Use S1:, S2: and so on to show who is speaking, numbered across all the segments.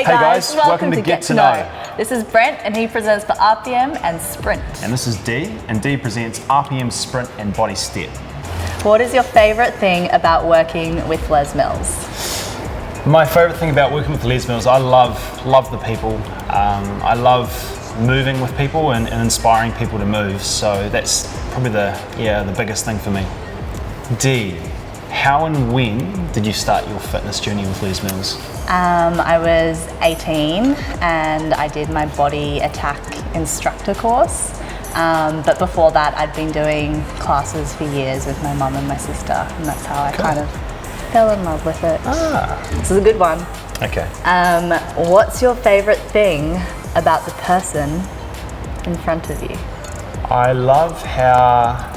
S1: guys, welcome to Get to Know.
S2: This is Brent and he presents for RPM and Sprint.
S1: And this is Dee, and Dee presents RPM, Sprint and Body Step.
S2: What is your favourite thing about working with Les Mills?
S1: My favourite thing about working with Les Mills, I love the people. I love moving with people and inspiring people to move. So that's probably the biggest thing for me. Dee, how and when did you start your fitness journey with Les Mills?
S2: I was 18 and I did my body attack instructor course. But before that, I'd been doing classes for years with my mum and my sister, and that's how I kind of fell in love with it. This is a good one.
S1: Okay.
S2: What's your favourite thing about the person in front of you?
S1: I love how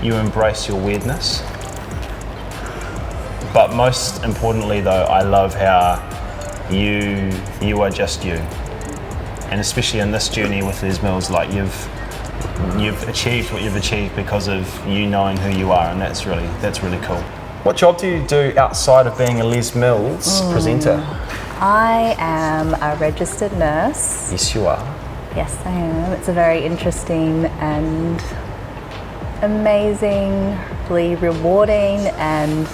S1: you embrace your weirdness. But most importantly though, I love how you are just you. And especially in this journey with Les Mills, like you've achieved what you've achieved because of you knowing who you are, and that's really cool. What job do you do outside of being a Les Mills presenter?
S2: I am a registered nurse.
S1: Yes, you are.
S2: Yes, I am. It's a very interesting and amazingly rewarding and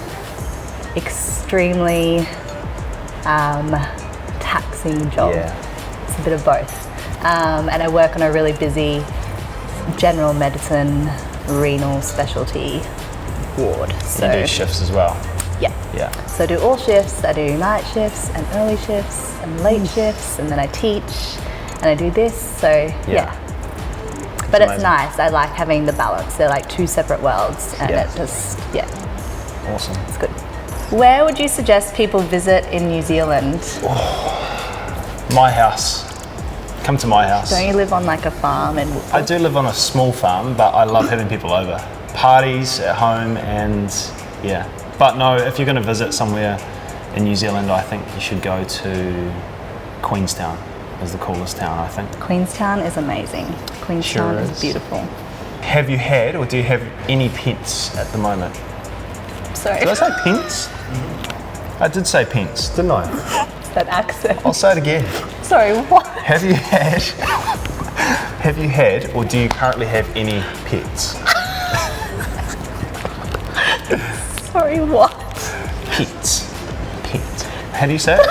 S2: extremely taxing job.
S1: Yeah.
S2: It's a bit of both. And I work on a really busy general medicine renal specialty ward. So
S1: you do shifts as well?
S2: Yeah.
S1: Yeah.
S2: So I do all shifts. I do night shifts and early shifts and late shifts, and then I teach and I do this. So yeah. But it's nice. I like having the balance. They're like two separate worlds, and it just,
S1: Awesome.
S2: it's good. Where would you suggest people visit in New Zealand?
S1: My house. Come to my house.
S2: Don't you live on like a farm?
S1: I do live on a small farm, but I love having people over. Parties at home and yeah. But no, if you're going to visit somewhere in New Zealand, I think you should go to Queenstown. Is the coolest town, I think.
S2: Queenstown is amazing. Queenstown
S1: Sure
S2: is
S1: is.
S2: beautiful.
S1: Have you had or do you have any pets at the moment?
S2: Sorry.
S1: Did I say pets? I did say pets, didn't I?
S2: That accent.
S1: I'll say it again.
S2: Sorry, what?
S1: Have you had or do you currently have any pets?
S2: Sorry, what?
S1: Pets. Pet. How do you say it?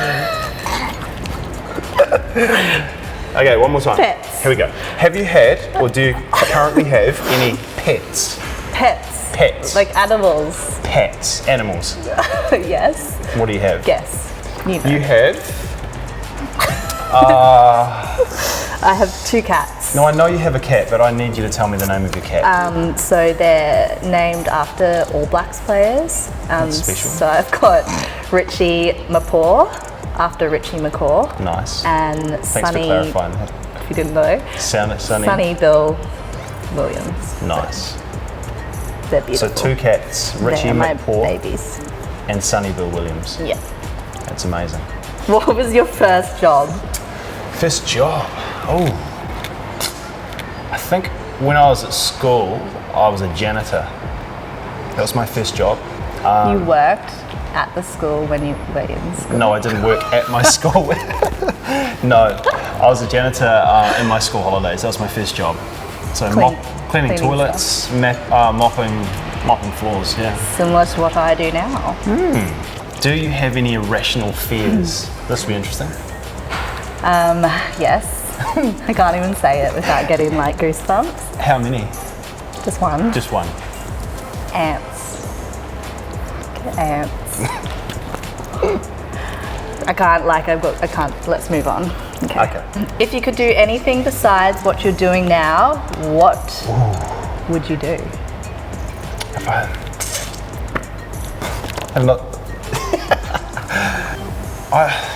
S1: Okay, one more time.
S2: Pets.
S1: Here we go. Have you had or do you currently have any pets?
S2: Pets.
S1: Pets.
S2: Like animals.
S1: Pets. Animals.
S2: Yes.
S1: What do you have?
S2: Guess. You know.
S1: You have?
S2: I have two cats.
S1: No, I know you have a cat, but I need you to tell me the name of your cat.
S2: So they're named after All Blacks players.
S1: That's special.
S2: So I've got Richie Mapaw, after Richie McCaw.
S1: Nice.
S2: And
S1: Thanks for
S2: Sunny,
S1: clarifying that.
S2: if you didn't know,
S1: Sunny.
S2: Bill Williams.
S1: Nice.
S2: They're beautiful.
S1: So two cats, Richie
S2: They're my
S1: McCaw
S2: babies.
S1: and Sunny Bill Williams.
S2: Yeah.
S1: That's amazing.
S2: What was your first job?
S1: First job? Oh. I think when I was at school, I was a janitor. That was my first job.
S2: You worked at the school when you were in school?
S1: No, I didn't work at my school. No, I was a janitor in my school holidays. That was my first job. So cleaning toilets, mopping floors, yeah.
S2: Similar to what I do now.
S1: Do you have any irrational fears? This will be interesting.
S2: Yes. I can't even say it without getting like goosebumps.
S1: How many?
S2: Just one.
S1: Just one.
S2: Ants. Ants. I can't, let's move on. Okay. If you could do anything besides what you're doing now, what would you do?
S1: If I'm not...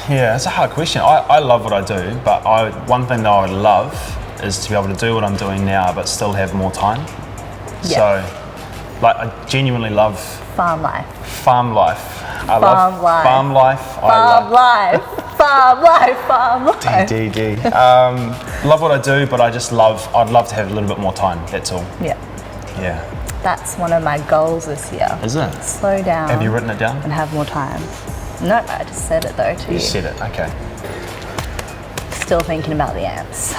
S1: it's a hard question. I love what I do, but one thing that I would love is to be able to do what I'm doing now, but still have more time.
S2: Yeah.
S1: So, like, I genuinely love
S2: Farm life.
S1: farm life. I love
S2: life.
S1: farm life.
S2: Farm life. Farm life. Farm life.
S1: D. Love what I do, but I'd love to have a little bit more time. That's all.
S2: Yeah.
S1: Yeah.
S2: That's one of my goals this year.
S1: Is it?
S2: Slow down.
S1: Have you written it down?
S2: And have more time. No, I just said it though to you.
S1: You said it. Okay.
S2: still thinking about the ants.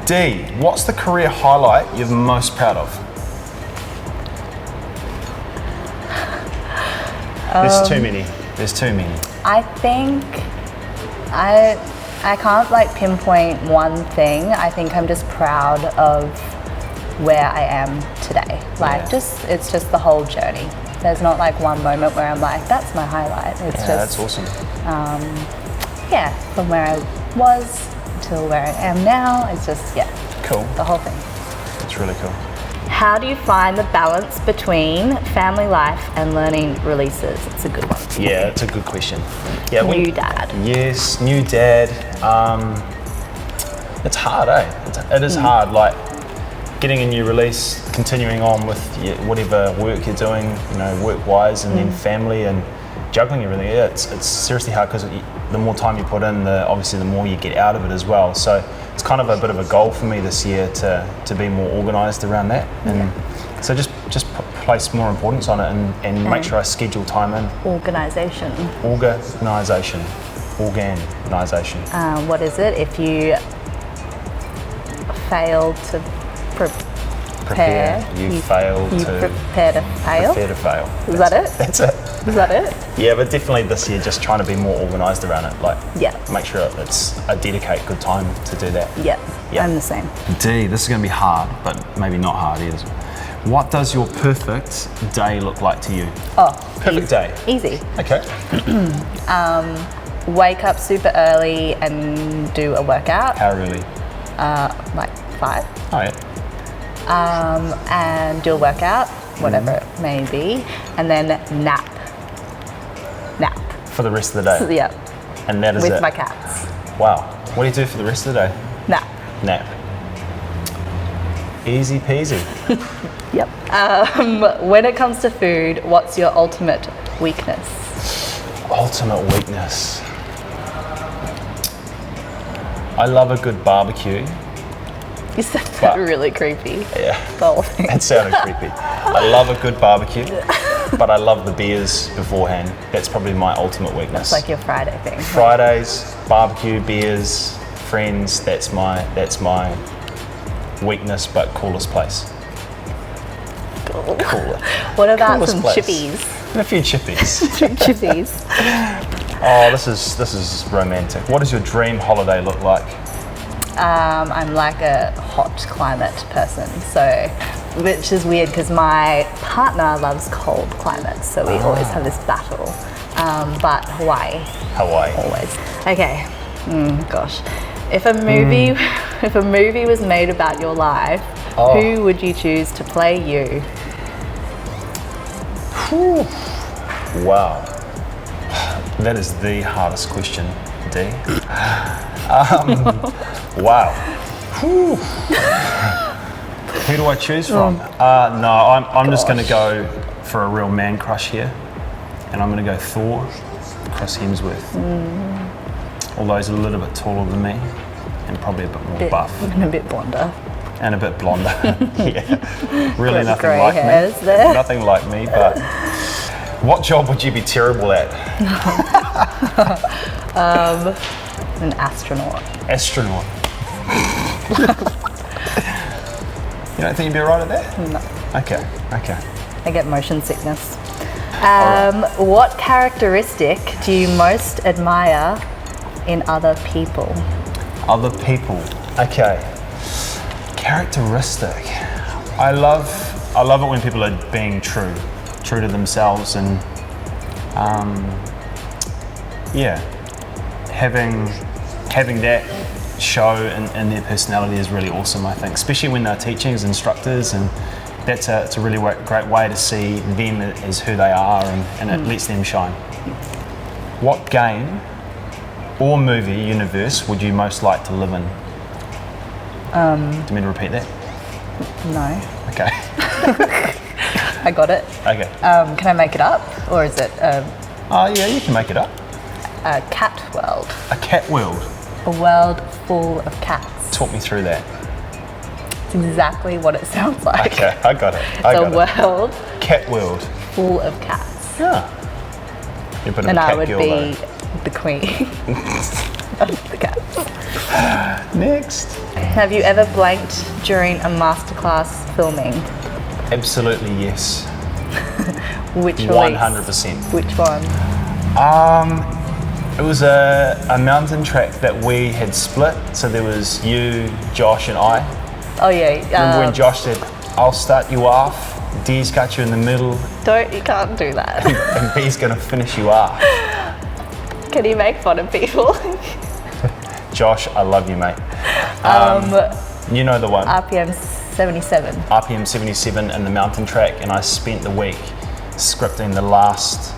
S1: D, what's the career highlight you're most proud of? There's too many. There's too many.
S2: I think I can't like pinpoint one thing. I think I'm just proud of where I am today. Like it's just the whole journey. There's not like one moment where I'm like, that's my highlight. It's
S1: That's awesome.
S2: from where I was till where I am now. It's just
S1: Cool.
S2: the whole thing.
S1: That's really cool.
S2: How do you find the balance between family life and learning releases? It's a good one.
S1: Yeah, it's a good question. Yeah,
S2: New dad.
S1: Yes, new dad. It's hard, eh? It is hard. Like getting a new release, continuing on with whatever work you're doing, work-wise, and then family and juggling everything. Yeah, it's seriously hard because the more time you put in, obviously the more you get out of it as well. So it's kind of a bit of a goal for me this year to be more organised around that, and so just place more importance on it and make sure I schedule time in.
S2: Organisation.
S1: Organisation.
S2: What is it? If you fail to prepare,
S1: you fail to
S2: prepare to fail.
S1: Prepare to fail.
S2: Is that it?
S1: That's it.
S2: Is that it?
S1: Yeah, but definitely this year, just trying to be more organised around it. Like, make sure I dedicate good time to do that.
S2: Yeah, I'm the same.
S1: D, this is going to be hard, but maybe not hard either. What does your perfect day look like to you?
S2: Oh,
S1: perfect day.
S2: Easy.
S1: Okay.
S2: Wake up super early and do a workout.
S1: How early?
S2: Like 5.
S1: Oh yeah.
S2: And do a workout, whatever it may be, and then nap.
S1: For the rest of the day?
S2: Yeah.
S1: And that is
S2: with
S1: it?
S2: my cats.
S1: Wow. What do you do for the rest of the day? Nap. Easy peasy.
S2: Yep. When it comes to food, what's your ultimate weakness?
S1: Ultimate weakness. I love a good barbecue.
S2: You said that really creepy.
S1: Yeah.
S2: The whole thing.
S1: That sounded creepy. I love a good barbecue, but I love the beers beforehand. That's probably my ultimate weakness.
S2: It's like your Friday thing.
S1: Fridays, barbecue, beers, friends. That's my weakness, but coolest place.
S2: Cool.
S1: Cooler.
S2: What about
S1: Coolest
S2: some
S1: place.
S2: chippies?
S1: And a few chippies.
S2: Chippies.
S1: Oh, this is romantic. What does your dream holiday look like?
S2: I'm like a hot climate person, which is weird because my partner loves cold climates, so we always have this battle. But Hawaii. Always. Okay. Gosh. If a movie was made about your life, who would you choose to play you?
S1: Whew. Wow. That is the hardest question, D. Wow. Whew. Who do I choose from? No, I'm just going to go for a real man crush here, and I'm going to go Thor, Chris Hemsworth. Although he's a little bit taller than me, and probably a bit more buff.
S2: And a bit blonder.
S1: And a bit blonder. Yeah. Really nothing
S2: grey
S1: like
S2: hairs
S1: me.
S2: there.
S1: Nothing like me, but what job would you be terrible at?
S2: An astronaut.
S1: Astronaut. You don't think you'd be alright at that?
S2: No.
S1: Okay.
S2: I get motion sickness. What characteristic do you most admire in other people?
S1: Other people. Okay. Characteristic. I love it when people are being true to themselves, and having that show in their personality is really awesome, I think, especially when they're teaching as instructors, and it's a really great way to see them as who they are, and it lets them shine. What game or movie universe would you most like to live in? Do you want me to repeat that?
S2: No.
S1: Okay.
S2: I got it.
S1: Okay.
S2: Can I make it up, or is it
S1: Yeah, you can make it up.
S2: a cat world?
S1: A cat world.
S2: A world full of cats.
S1: Talk me through that.
S2: It's exactly what it sounds like.
S1: Okay, I got it.
S2: A world
S1: Cat world.
S2: full of cats.
S1: Yeah. You're a bit of
S2: And
S1: a cat
S2: I would
S1: girl,
S2: be
S1: though.
S2: the queen of the cats.
S1: Next.
S2: Have you ever blanked during a masterclass filming?
S1: Absolutely yes.
S2: Which
S1: 100%.
S2: Which one?
S1: It was a mountain track that we had split. So there was you, Josh, and I.
S2: Oh yeah.
S1: Remember when Josh said, "I'll start you off. D's got you in the middle,
S2: You can't do that.
S1: and B's gonna finish you off."
S2: Can you make fun of people?
S1: Josh, I love you, mate. You know the one.
S2: RPM 77.
S1: RPM 77 in the mountain track, and I spent the week scripting the last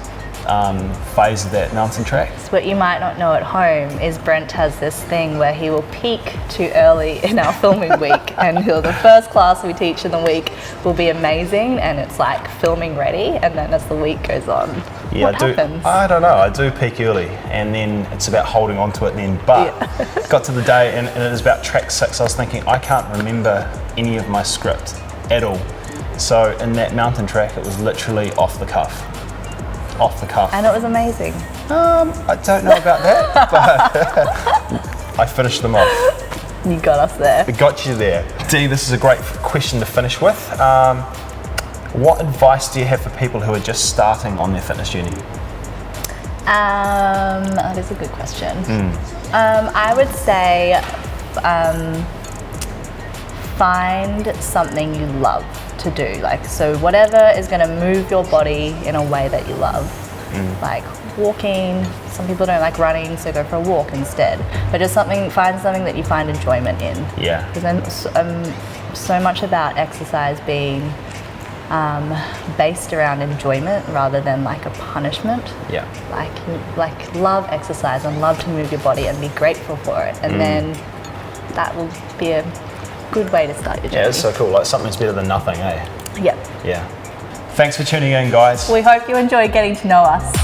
S1: phase of that mountain track.
S2: What you might not know at home is Brent has this thing where he will peak too early in our filming week, and the first class we teach in the week will be amazing, and it's like filming ready, and then as the week goes on, what happens?
S1: I don't know. I do peak early, and then it's about holding on to it. Then, but got to the day, and it was about track 6. I was thinking I can't remember any of my script at all. So in that mountain track, it was literally off the cuff.
S2: And it was amazing.
S1: I don't know about that, but I finished them off.
S2: You got us there.
S1: It got you there. Dee, this is a great question to finish with. What advice do you have for people who are just starting on their fitness journey?
S2: That is a good question. I would say find something you love to do. Like, so whatever is going to move your body in a way that you love. Like walking, some people don't like running, so go for a walk instead. But just find something that you find enjoyment in.
S1: Yeah.
S2: Because so much about exercise being based around enjoyment rather than like a punishment.
S1: Yeah.
S2: Like love exercise and love to move your body and be grateful for it, and then that will be a good way to start your journey.
S1: Yeah, it's so cool. Like something's better than nothing, eh?
S2: Yep.
S1: Yeah. Thanks for tuning in, guys.
S2: We hope you enjoy getting to know us.